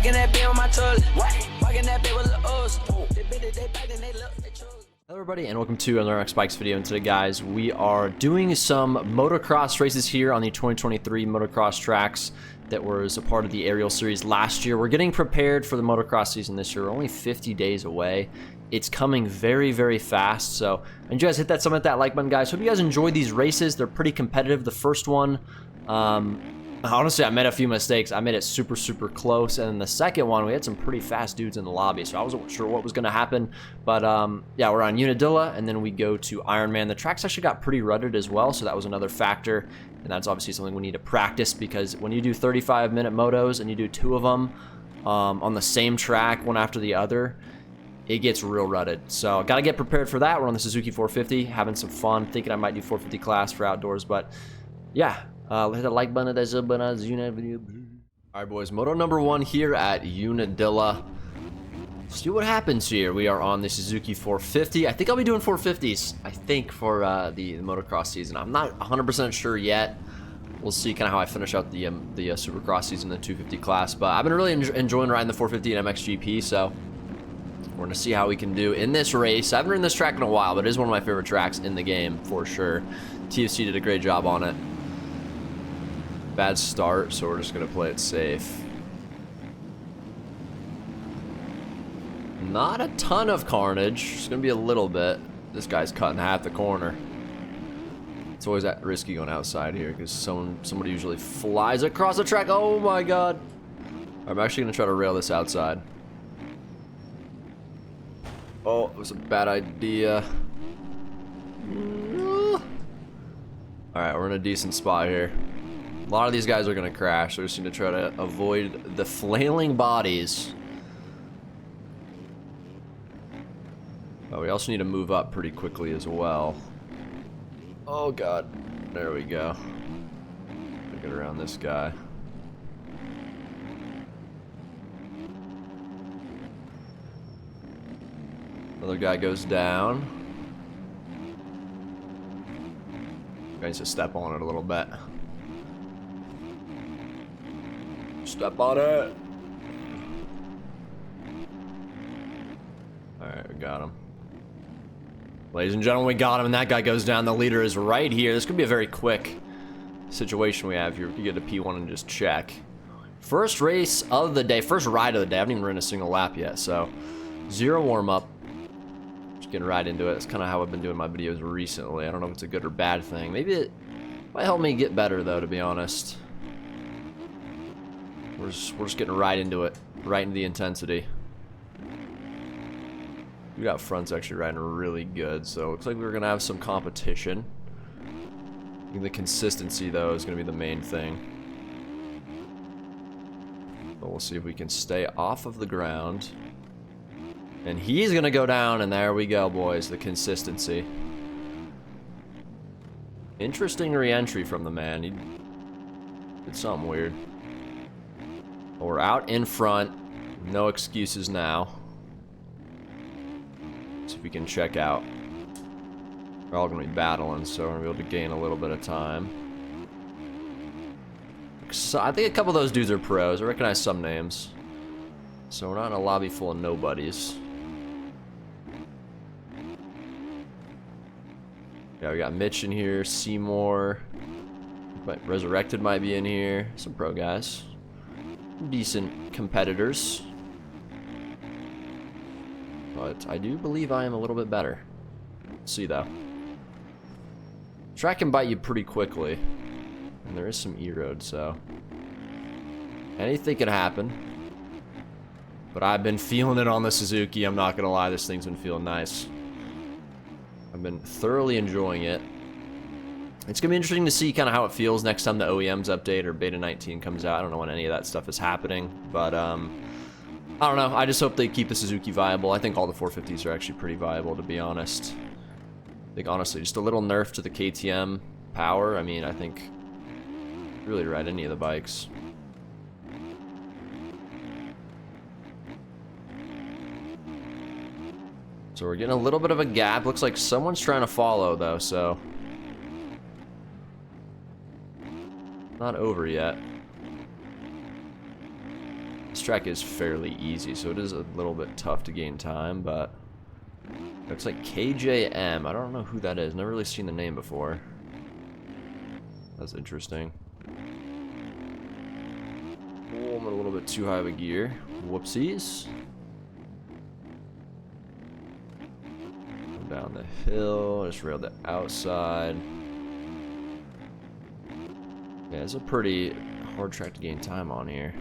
Walking that bit on my toilet. Walking that bit with the O's. They bit it, they back, and they look, they chose. Hello everybody and welcome to another X Bikes video, and today guys we are doing some motocross races here on the 2023 motocross tracks that was a part of the aerial series last year. We're getting prepared for the motocross season this year. We're only 50 days away. It's coming very fast, so I need you guys hit that that like button, guys. Hope you guys enjoyed these races. They're pretty competitive. The first one, honestly, I made a few mistakes. I made it super close, and then the second one, we had some pretty fast dudes in the lobby, so I wasn't sure what was going to happen. But yeah, we're on Unadilla, and then we go to Ironman. The tracks actually got pretty rutted as well, so that was another factor, and that's obviously something we need to practice, because when you do 35-minute motos and you do two of them on the same track, one after the other, it gets real rutted. So got to get prepared for that. We're on the Suzuki 450, having some fun, thinking I might do 450 class for outdoors, but yeah. Hit the like button. Alright boys, moto number one here at Unadilla. See what happens here. We are on the Suzuki 450. I think I'll be doing 450s, I think, for the motocross season. I'm not 100% sure yet. We'll see kind of how I finish out the supercross season, the 250 class. But I've been really enjoying riding the 450 and MXGP, so we're going to see how we can do in this race. I haven't ridden this track in a while, but it is one of my favorite tracks in the game, for sure. TFC did a great job on it. Bad start, so we're just going to play it safe. Not a ton of carnage. It's going to be a little bit. This guy's cutting half the corner. It's always that risky going outside here, because somebody usually flies across the track. Oh my god. I'm actually going to try to rail this outside. Oh, it was a bad idea. Alright, we're in a decent spot here. A lot of these guys are going to crash. So we just need to try to avoid the flailing bodies. But we also need to move up pretty quickly as well. Oh god. There we go. Get around this guy. Another guy goes down. Guy needs to step on it a little bit. Step on it. Alright, we got him. Ladies and gentlemen, we got him, and that guy goes down. The leader is right here. This could be a very quick situation we have here. We could get a P1 and just check. First race of the day, first ride of the day. I haven't even ridden a single lap yet, so 0 warm-up. Getting right into it. That's kind of how I've been doing my videos recently. I don't know if it's a good or bad thing. Maybe it might help me get better, though, to be honest. We're just getting right into it. Right into the intensity. We got fronts actually riding really good, so it looks like we're going to have some competition. I think the consistency, though, is going to be the main thing. But we'll see if we can stay off of the ground. And he's going to go down, and there we go, boys. The consistency. Interesting re-entry from the man. He did something weird. But we're out in front. No excuses now. See if we can check out. We're all going to be battling, so we're going to be able to gain a little bit of time. So I think a couple of those dudes are pros. I recognize some names. So we're not in a lobby full of nobodies. Yeah, we got Mitch in here, Seymour, Resurrected might be in here, some pro guys, decent competitors, but I do believe I am a little bit better. Let's see though. Track can bite you pretty quickly, and there is some E-road, so anything can happen, but I've been feeling it on the Suzuki. I'm not gonna lie, this thing's been feeling nice. I've been thoroughly enjoying it. It's going to be interesting to see kind of how it feels next time the OEMs update or Beta 19 comes out. I don't know when any of that stuff is happening, but I don't know. I just hope they keep the Suzuki viable. I think all the 450s are actually pretty viable, to be honest. I think, honestly, just a little nerf to the KTM power. I mean, I think really ride any of the bikes. So we're getting a little bit of a gap. Looks like someone's trying to follow, though, so not over yet. track is fairly easy, so it is a little bit tough to gain time, but looks like KJM. I don't know who that is. Never really seen the name before. That's interesting. Oh, I'm a little bit too high of a gear. Whoopsies. Come down the hill. Just railed the outside. Yeah, it's a pretty hard track to gain time on here.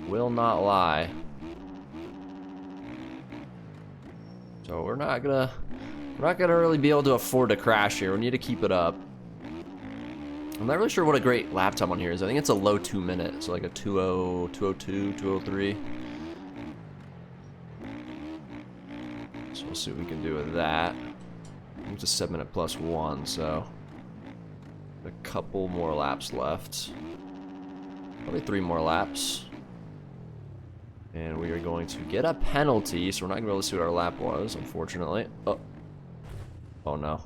Will not lie. So we're not gonna really be able to afford to crash here. We need to keep it up. I'm not really sure what a great lap time on here is. I think it's a low 2 minute, so like a 2:0, 2:02, 2:03. So we'll see what we can do with that. It's a 7 minute plus 1, so a couple more laps left. Probably 3 more laps. And we are going to get a penalty, so we're not going to be able to see what our lap was, unfortunately. Oh. Oh no.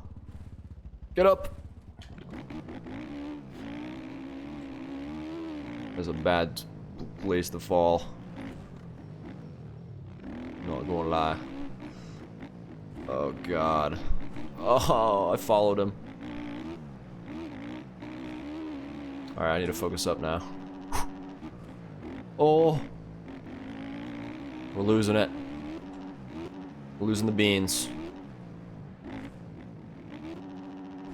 Get up! That's a bad place to fall. Not gonna lie. Oh god. Oh, I followed him. Alright, I need to focus up now. Oh. We're losing it. We're losing the beans.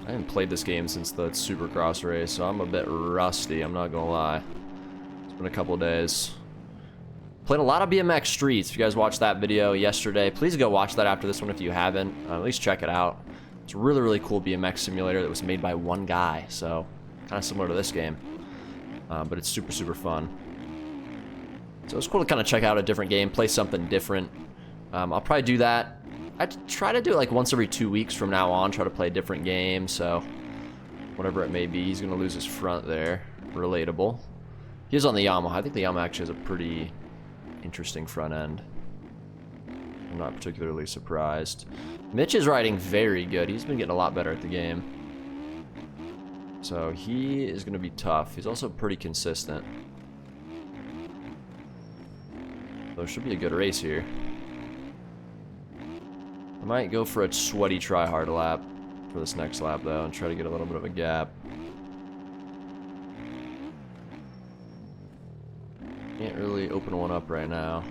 I haven't played this game since the Supercross race, so I'm a bit rusty, I'm not gonna lie. It's been a couple of days. Played a lot of BMX Streets. If you guys watched that video yesterday, please go watch that after this one if you haven't. At least check it out. It's a really, really cool BMX simulator that was made by one guy, so kind of similar to this game. But it's super, super fun. So it's cool to kind of check out a different game, play something different. I'll probably do that. I try to do it like once every 2 weeks from now on, try to play a different game, so whatever it may be. He's going to lose his front there. Relatable. He is on the Yamaha. I think the Yamaha actually has a pretty interesting front end. I'm not particularly surprised. Mitch is riding very good. He's been getting a lot better at the game. So he is going to be tough. He's also pretty consistent. So it should be a good race here. I might go for a sweaty try-hard lap for this next lap, though, and try to get a little bit of a gap. Can't really open one up right now.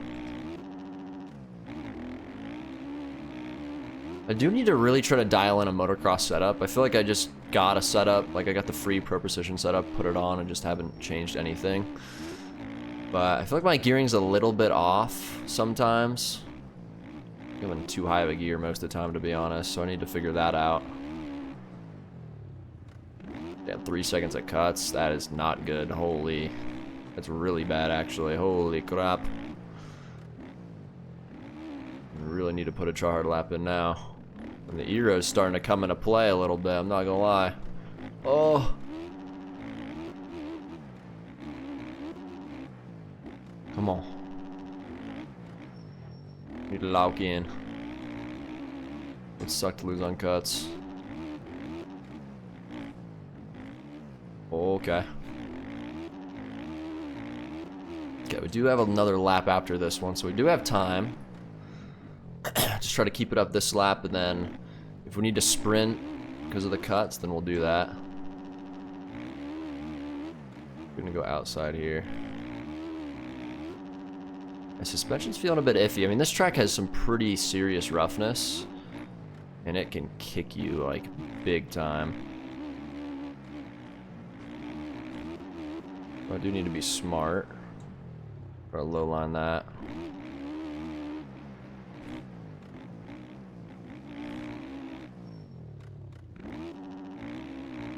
I do need to really try to dial in a motocross setup. I feel like I just got a setup, like I got the free Pro Precision setup, put it on, and just haven't changed anything. But I feel like my gearing's a little bit off sometimes. I'm in too high of a gear most of the time, to be honest, so I need to figure that out. Damn, 3 seconds at cuts. That is not good. Holy. That's really bad, actually. Holy crap. I really need to put a try-hard lap in now. And the Ero's starting to come into play a little bit, I'm not gonna lie. Oh. Come on. Need to lock in. Would suck to lose on cuts. Okay. Okay, we do have another lap after this one, so we do have time. Just try to keep it up this lap, and then if we need to sprint because of the cuts, then we'll do that. We're gonna go outside here. My suspension's feeling a bit iffy. I mean, this track has some pretty serious roughness, and it can kick you, like, big time. I do need to be smart. Or low line that.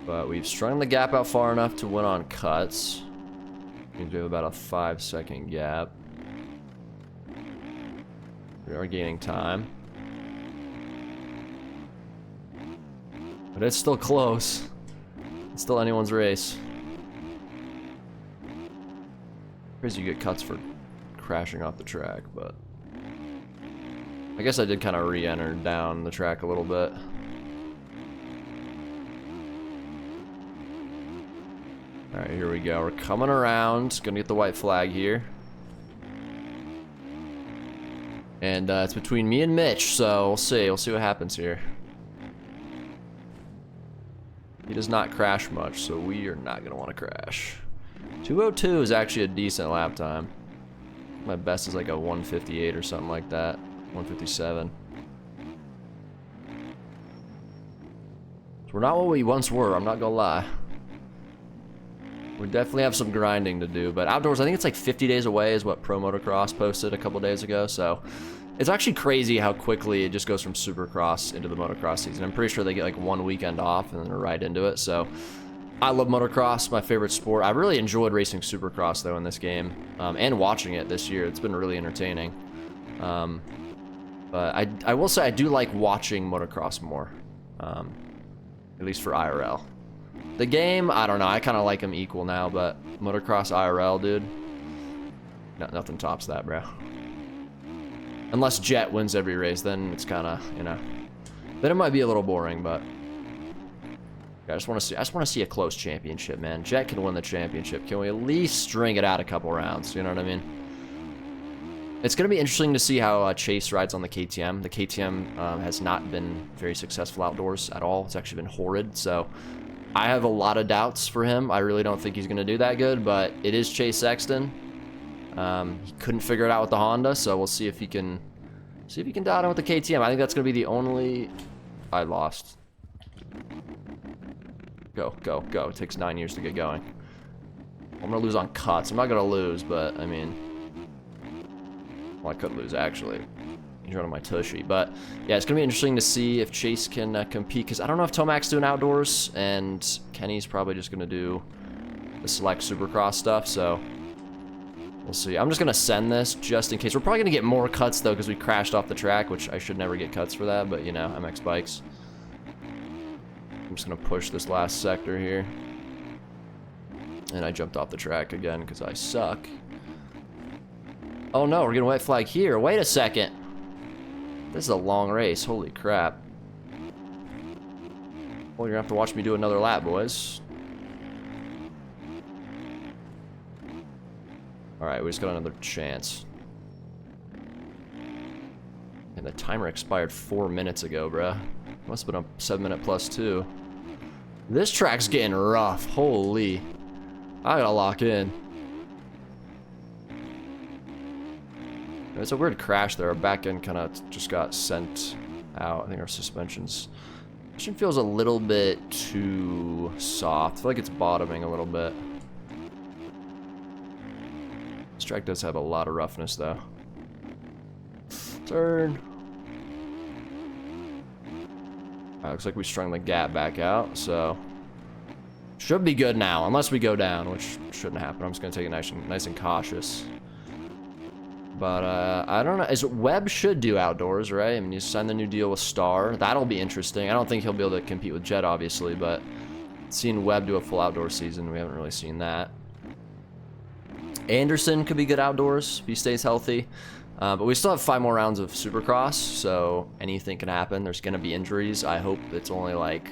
But we've strung the gap out far enough to win on cuts. Means we have about a 5-second gap. We are gaining time. But it's still close. It's still anyone's race. Crazy you get cuts for crashing off the track, but I guess I did kind of re-enter down the track a little bit. Alright, here we go. We're coming around. Gonna get the white flag here. And it's between me and Mitch, so we'll see. We'll see what happens here. He does not crash much, so we are not going to want to crash. 202 is actually a decent lap time. My best is like a 158 or something like that. 157. So we're not what we once were, I'm not going to lie. We definitely have some grinding to do, but outdoors, I think it's like 50 days away is what Pro Motocross posted a couple days ago, so it's actually crazy how quickly it just goes from Supercross into the motocross season. I'm pretty sure they get like 1 weekend off and then they're right into it, so I love motocross, my favorite sport. I really enjoyed racing Supercross though in this game, and watching it this year. It's been really entertaining. But I will say I do like watching motocross more, at least for IRL. The game, I don't know. I kind of like them equal now, but motocross IRL, dude, nothing tops that, bro. Unless Jet wins every race, then it's kind of, you know, then it might be a little boring. But yeah, I just want to see a close championship, man. Jet can win the championship. Can we at least string it out a couple rounds? You know what I mean? It's going to be interesting to see how Chase rides on the KTM. The KTM has not been very successful outdoors at all. It's actually been horrid. So I have a lot of doubts for him. I really don't think he's going to do that good, but it is Chase Sexton. He couldn't figure it out with the Honda, so we'll see if he can dial it with the KTM. I think that's going to be the only... I lost. Go, go, go. It takes 9 years to get going. I'm going to lose on cuts. I'm not going to lose, but, I mean... Well, I could lose, actually. He's running my tushy. But, yeah, it's going to be interesting to see if Chase can compete, because I don't know if Tomac's doing outdoors, and Kenny's probably just going to do the select Supercross stuff, so we'll see. I'm just going to send this just in case. We're probably going to get more cuts, though, because we crashed off the track, which I should never get cuts for that, but, you know, MX bikes. I'm just going to push this last sector here. And I jumped off the track again because I suck. Oh no, we're getting white flag here. Wait a second. This is a long race. Holy crap. Well, you're gonna have to watch me do another lap, boys. Alright, we just got another chance. And the timer expired 4 minutes ago, bruh. Must have been a 7-minute plus 2. This track's getting rough. Holy. I gotta lock in. It's a weird crash there. Our back end kind of just got sent out. I think our suspension feels a little bit too soft. I feel like it's bottoming a little bit. This track does have a lot of roughness though. Turn. Alright, looks like we strung the gap back out, so should be good now, unless we go down, which shouldn't happen. I'm just gonna take it nice and cautious. But I don't know. Webb should do outdoors, right? I mean, you signed the new deal with Star. That'll be interesting. I don't think he'll be able to compete with Jet, obviously, but seeing Webb do a full outdoor season, we haven't really seen that. Anderson could be good outdoors if he stays healthy. But we still have 5 more rounds of Supercross, so anything can happen. There's going to be injuries. I hope it's only like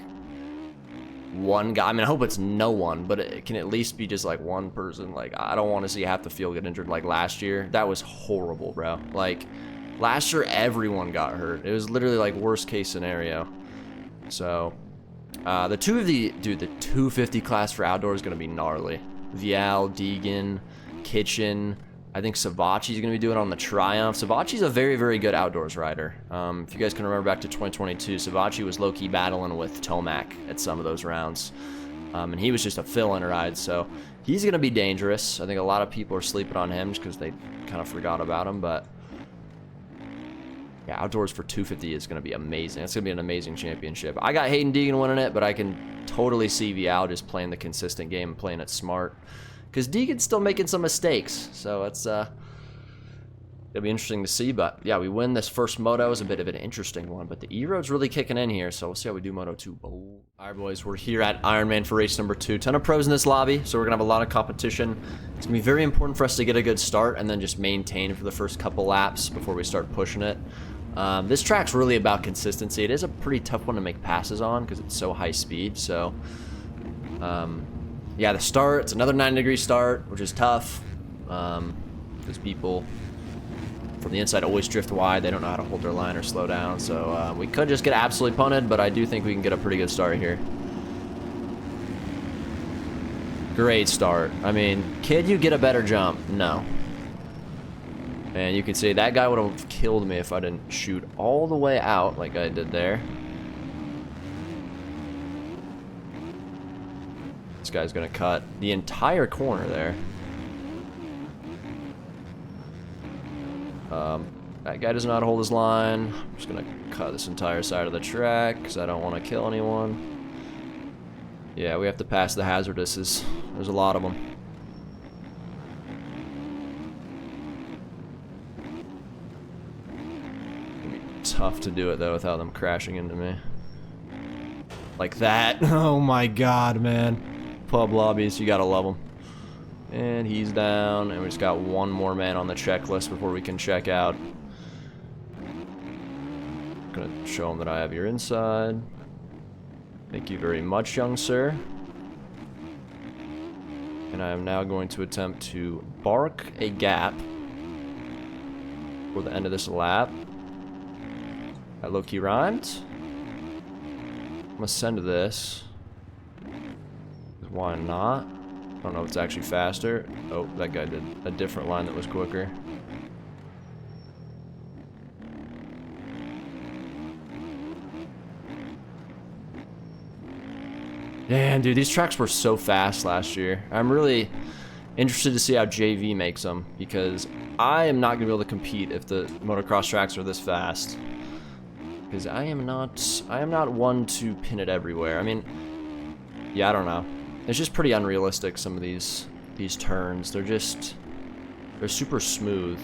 one guy. I mean, I hope it's no one, but it can at least be just like one person. Like, I don't want to see half the field get injured like last year. That was horrible, bro. Like, last year everyone got hurt. It was literally like worst case scenario. So, the 250 class for outdoor is going to be gnarly. Vial, Deegan, Kitchen. I think Savacci's going to be doing it on the Triumph. Savacci's a very, very good outdoors rider. If you guys can remember back to 2022, Savacci was low-key battling with Tomac at some of those rounds. And he was just a fill-in ride, so he's going to be dangerous. I think a lot of people are sleeping on him just because they kind of forgot about him, but yeah, outdoors for 250 is going to be amazing. It's going to be an amazing championship. I got Hayden Deegan winning it, but I can totally see Vial just playing the consistent game and playing it smart. Because Deegan's still making some mistakes, so it's it'll be interesting to see. But yeah, we win this first moto. Is a bit of an interesting one, but the E-Road's really kicking in here, so we'll see how we do Moto 2. All right, boys, we're here at Ironman for race number 2. Ton of pros in this lobby, so we're gonna have a lot of competition. It's gonna be very important for us to get a good start and then just maintain for the first couple laps before we start pushing it. This track's really about consistency. It is a pretty tough one to make passes on because it's so high speed. So yeah, the start, it's another 90-degree start, which is tough because people from the inside always drift wide. They don't know how to hold their line or slow down. So we could just get absolutely punted, but I do think we can get a pretty good start here. Great start. I mean, can you get a better jump? No. And you can see that guy would have killed me if I didn't shoot all the way out like I did there. This guy's gonna cut the entire corner there. That guy doesn't know how to hold his line. I'm just gonna cut this entire side of the track because I don't want to kill anyone. Yeah, we have to pass the hazarduses. There's a lot of them. It'd be tough to do it though without them crashing into me. Like that. Oh my god, man. Pub lobbies, you gotta love them. And he's down, and we just got one more man on the checklist before we can check out. Gonna show him that I have your inside. Thank you very much, young sir. And I am now going to attempt to bark a gap for the end of this lap. That low-key rhymed. I'm gonna send this. Why not? I don't know if it's actually faster. Oh, that guy did a different line that was quicker. Damn, dude, these tracks were so fast last year. I'm really interested to see how JV makes them, because I am not going to be able to compete if the motocross tracks are this fast. Because I am not one to pin it everywhere. I mean, yeah, I don't know. It's just pretty unrealistic, some of these turns. They're super smooth.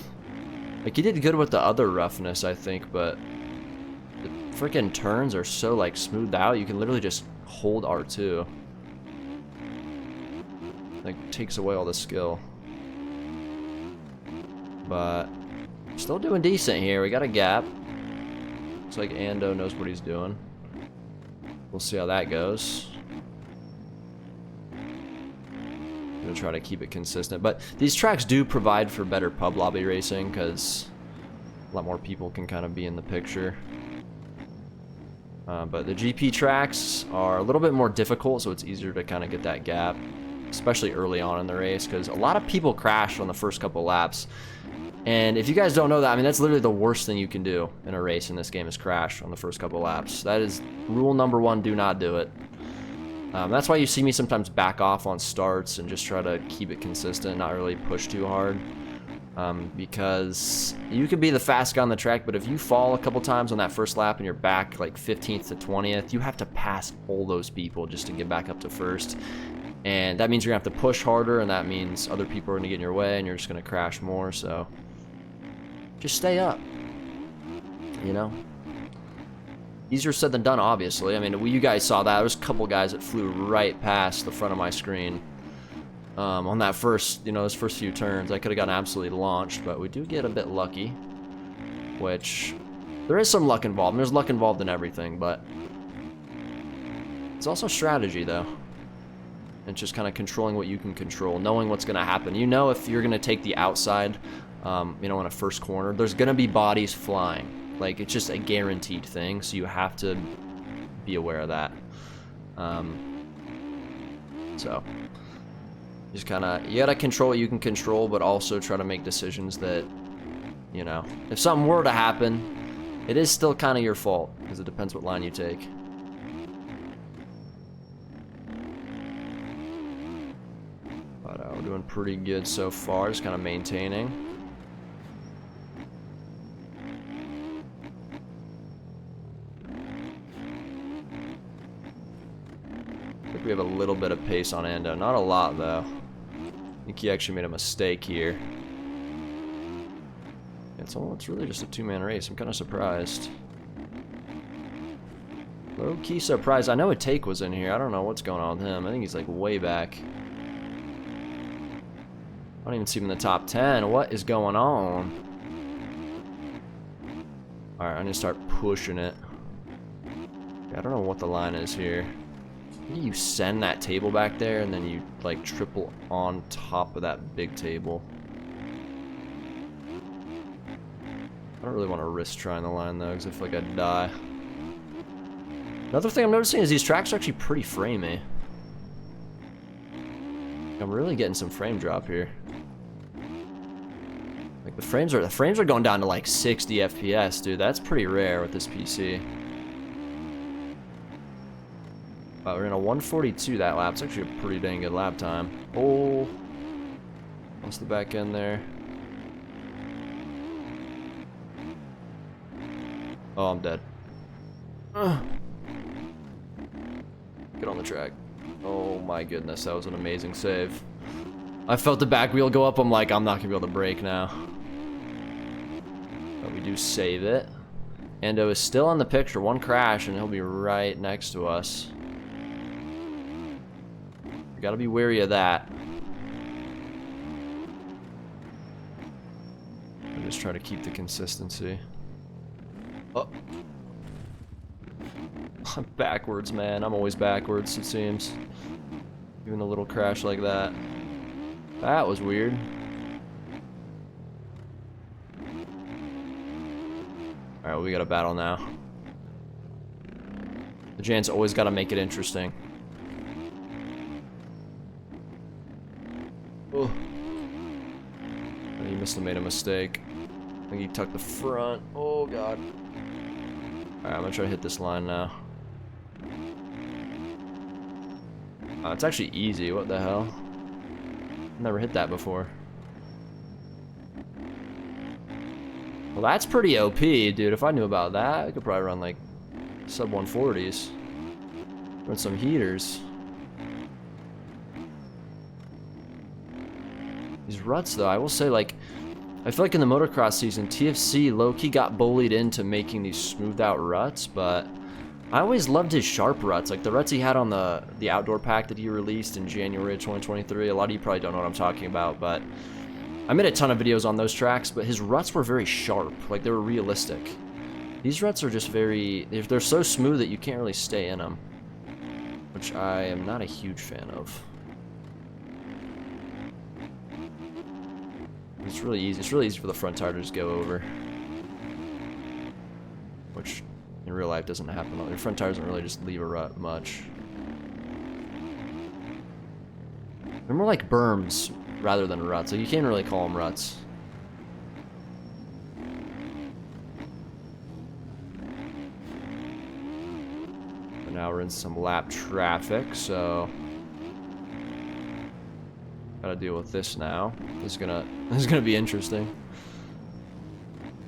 Like, you did good with the other roughness, I think, but the freaking turns are so, like, smoothed out. You can literally just hold R2. Like, takes away all the skill. But still doing decent here. We got a gap. Looks like Ando knows what he's doing. We'll see how that goes. I'm gonna try to keep it consistent, but these tracks do provide for better pub lobby racing because a lot more people can kind of be in the picture. But the GP tracks are a little bit more difficult, so it's easier to kind of get that gap, especially early on in the race, because a lot of people crash on the first couple laps. And if you guys don't know that, I mean, that's literally the worst thing you can do in a race in this game is crash on the first couple laps. That is rule number one, do not do it. That's why you see me sometimes back off on starts and just try to keep it consistent, not really push too hard. Because you could be the fast guy on the track, but if you fall a couple times on that first lap and you're back like 15th to 20th, you have to pass all those people just to get back up to first. And that means you're going to have to push harder, and that means other people are going to get in your way, and you're just going to crash more. So just stay up, you know? Easier said than done, obviously. I mean, you guys saw that. There was a couple guys that flew right past the front of my screen on that first, those first few turns. I could have gotten absolutely launched, but we do get a bit lucky, which there is some luck involved. There's luck involved in everything, but it's also strategy, though. It's just kind of controlling what you can control, knowing what's going to happen. You know, if you're going to take the outside, in a first corner, there's going to be bodies flying. Like, it's just a guaranteed thing, so you have to be aware of that. So, just kind of, you got to control what you can control, but also try to make decisions that, if something were to happen, it is still kind of your fault, because it depends what line you take. But we're doing pretty good so far, just kind of maintaining. We have a little bit of pace on Ando. Not a lot, though. I think he actually made a mistake here. It's really just a two-man race. I'm kind of surprised. Low-key surprised. I know a take was in here. I don't know what's going on with him. I think he's, like, way back. I don't even see him in the top 10. What is going on? Alright, I'm going to start pushing it. I don't know what the line is here. You send that table back there, and then you, like, triple on top of that big table. I don't really want to risk trying the line though, because I feel like I'd die. Another thing I'm noticing is these tracks are actually pretty framey. I'm really getting some frame drop here. Like the frames are going down to like 60 FPS, dude. That's pretty rare with this PC. We're in a 142 that lap. It's actually a pretty dang good lap time. Oh, lost the back end there. Oh, I'm dead. Get on the track. Oh my goodness, that was an amazing save. I felt the back wheel go up. I'm like, I'm not gonna be able to brake now. But we do save it. Endo is still in the picture. One crash and he'll be right next to us. We gotta be wary of that. I'm just trying to keep the consistency. Oh. I'm backwards, man. I'm always backwards, it seems. Even a little crash like that. That was weird. Alright, we got a battle now. The Jan's always got to make it interesting. Oh. He must have made a mistake. I think he tucked the front. Oh, God. Alright, I'm going to try to hit this line now. It's actually easy. What the hell? Never hit that before. Well, that's pretty OP, dude. If I knew about that, I could probably run like sub 140s. Run some heaters. These ruts, though, I will say, like, I feel like in the motocross season, TFC low-key got bullied into making these smoothed out ruts, but I always loved his sharp ruts, like the ruts he had on the outdoor pack that he released in January of 2023. A lot of you probably don't know what I'm talking about, but I made a ton of videos on those tracks, but his ruts were very sharp, like they were realistic. These ruts are just they're so smooth that you can't really stay in them, which I am not a huge fan of. It's really easy for the front tire to just go over, which in real life doesn't happen. Your front tires don't really just leave a rut much. They're more like berms rather than ruts. Like you can't really call them ruts. But now we're in some lap traffic, so gotta deal with this now. This is gonna be interesting.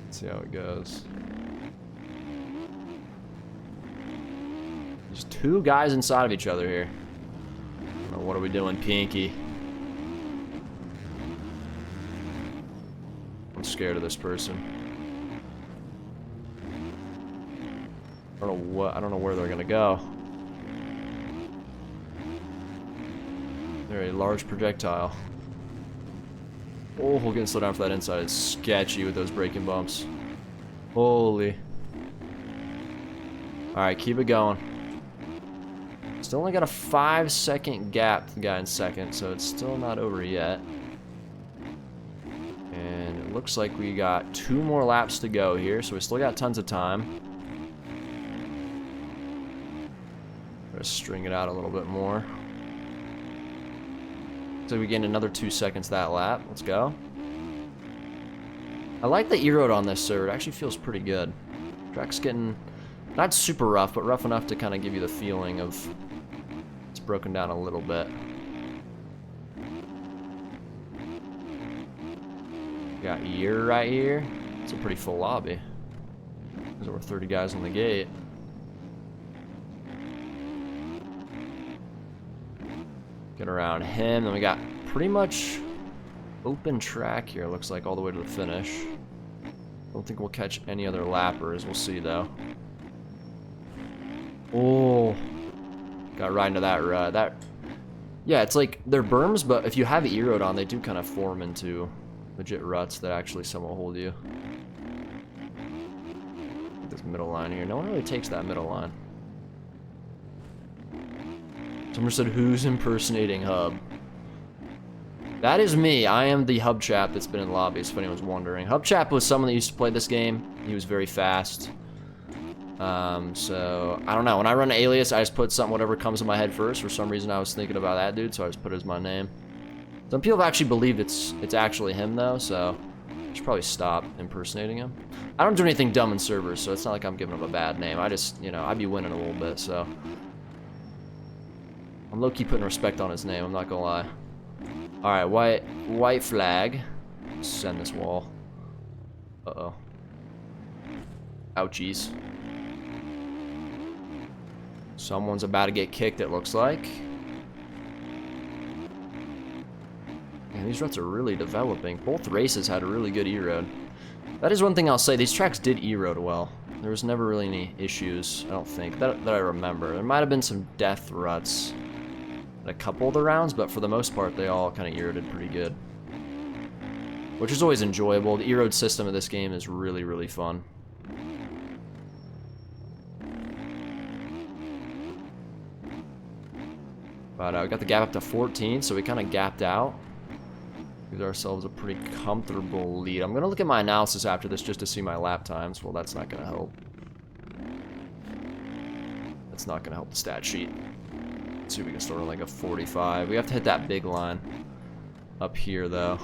Let's see how it goes. There's two guys inside of each other here. Oh, what are we doing, Pinky? I'm scared of this person. I don't know where they're gonna go. They're a large projectile. Oh, we're gonna slow down for that inside. It's sketchy with those braking bumps. Holy. Alright, keep it going. Still only got a 5-second gap to the guy in second, so it's still not over yet. And it looks like we got 2 more laps to go here, so we still got tons of time. Let's string it out a little bit more. So we gained another 2 seconds that lap. Let's go. I like the E-road on this server. It actually feels pretty good. Track's getting not super rough, but rough enough to kind of give you the feeling of it's broken down a little bit. We got Ear right here. It's a pretty full lobby. There's over 30 guys on the gate. Get around him, then we got pretty much open track here, looks like, all the way to the finish. Don't think we'll catch any other lappers, we'll see though. Oh, got right into that rut. Yeah, it's like they're berms, but if you have E-road on, they do kind of form into legit ruts that actually somewhat hold you. This middle line here, no one really takes that middle line. Someone said, who's impersonating Hub? That is me. I am the Hubchap that's been in lobbies, if anyone's wondering. Hubchap was someone that used to play this game. He was very fast. So, I don't know. When I run Alias, I just put something, whatever comes in my head first. For some reason, I was thinking about that dude, so I just put it as my name. Some people have actually believed it's actually him, though, so I should probably stop impersonating him. I don't do anything dumb in servers, so it's not like I'm giving him a bad name. I just, you know, I'd be winning a little bit, so. I'm low-key putting respect on his name, I'm not gonna lie. Alright, white flag. Send this wall. Uh-oh. Ouchies. Someone's about to get kicked, it looks like. Man, these ruts are really developing. Both races had a really good E-road. That is one thing I'll say, these tracks did E-road well. There was never really any issues, I don't think, that I remember. There might have been some death ruts at a couple of the rounds, but for the most part, they all kind of E-roaded pretty good. Which is always enjoyable. The E-road system of this game is really, really fun. But we got the gap up to 14, so we kind of gapped out. Give ourselves a pretty comfortable lead. I'm going to look at my analysis after this just to see my lap times. Well, that's not going to help. That's not going to help the stat sheet. Let's see if we can start with like a 45. We have to hit that big line up here, though.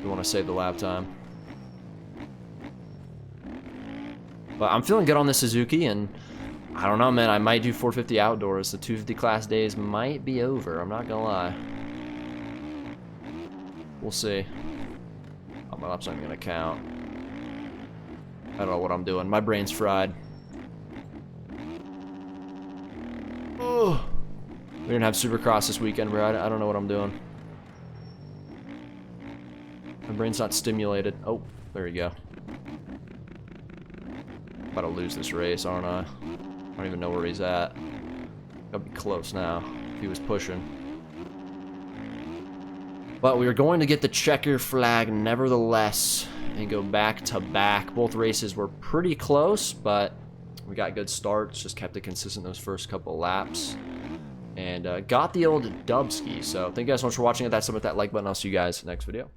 We want to save the lap time. But I'm feeling good on the Suzuki, and I don't know, man. I might do 450 outdoors. The 250 class days might be over. I'm not gonna lie. We'll see. Oh, my lap's not even gonna count. I don't know what I'm doing. My brain's fried. Oh, we didn't have Supercross this weekend, bro. I don't know what I'm doing. My brain's not stimulated. Oh, there you go. About to lose this race, aren't I? I don't even know where he's at. Gotta be close now, if he was pushing. But we are going to get the checker flag nevertheless and go back to back. Both races were pretty close, but we got good starts, just kept it consistent those first couple of laps. And got the old Dubski. So thank you guys so much for watching. Hit that like button. I'll see you guys next video.